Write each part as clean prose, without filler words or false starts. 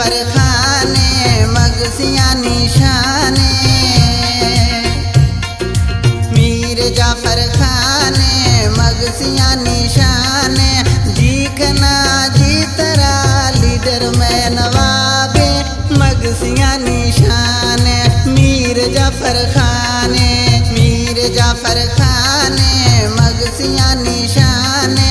जाफर खाने मगसियां निशाने, मीर जाफर खाने मगसियां निशाने, जीखना जीतरा लीडर में नवाबे मगसियां निशाने। मीर जाफर खाने मगसियां निशाने,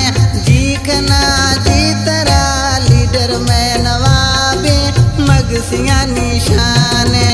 जीखना जीतरा लीडर में नवाबे मगसियां निशाने।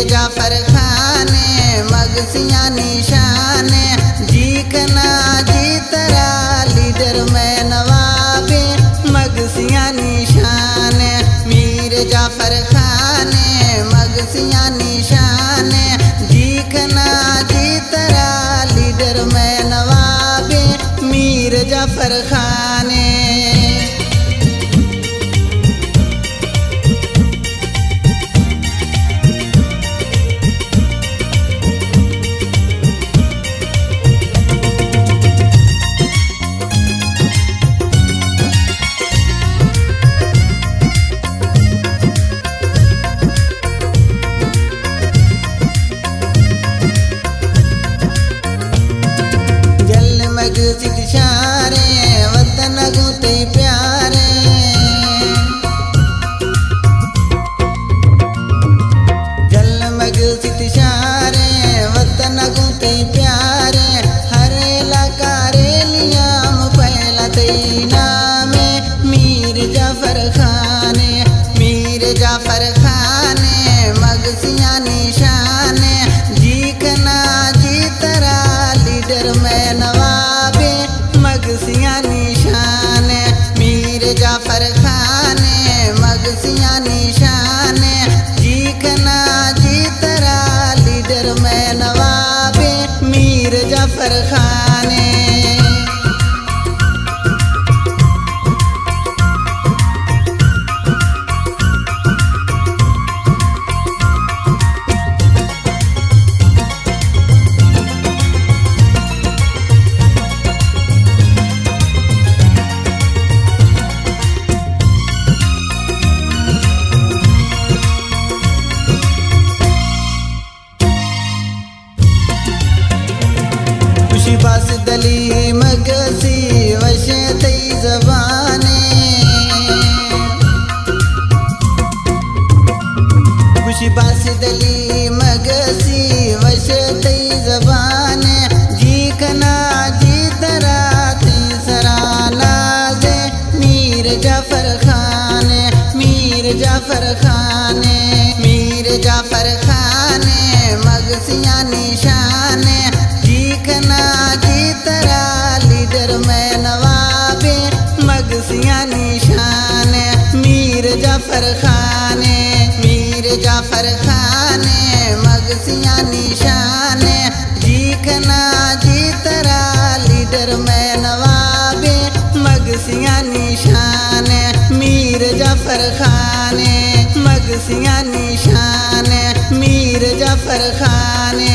जाफर खाने मगसियां निशाने, जीखना जीतरा लीडर में नवाबे मगसियां निशाने। मीर जाफर खाने मगसियां निशाने, जीखना जीतरा लीडर में नवाबे मीर जाफर खाने। सितशारे वतन गुते प्यारे, जलमग सितशारे वतन गुते प्यारे, हरे लकारे लियाम पहला तई नामे मीर जाफर खाने। मीर जाफर खाने मगसियां निशाने, जीखना जीतरा लीडर में नवाबे मगसियां निशाने। मीर जाफर खाने मगसियां निशाने, जीखना जीतरा लीडर में नवाबे मीर जाफर खाने। बास दली मगसी वशे तई जबाने, खुशी बास दली मगसी वशे तई जबाने, जीखना जीतरा तीसरा नाजे मीर जाफर खाने। मीर जाफर खाने मगसियां निशाने, जीखना जीतरा लीडर में नवाबे मगसियां निशाने। मीर जाफर खाने मगसियां निशाने, जीखना जीतरा लीडर में नवाबे मगसियां निशाने। मीर जाफर खाने मगसियां निशाने, मीर जाफर खाने।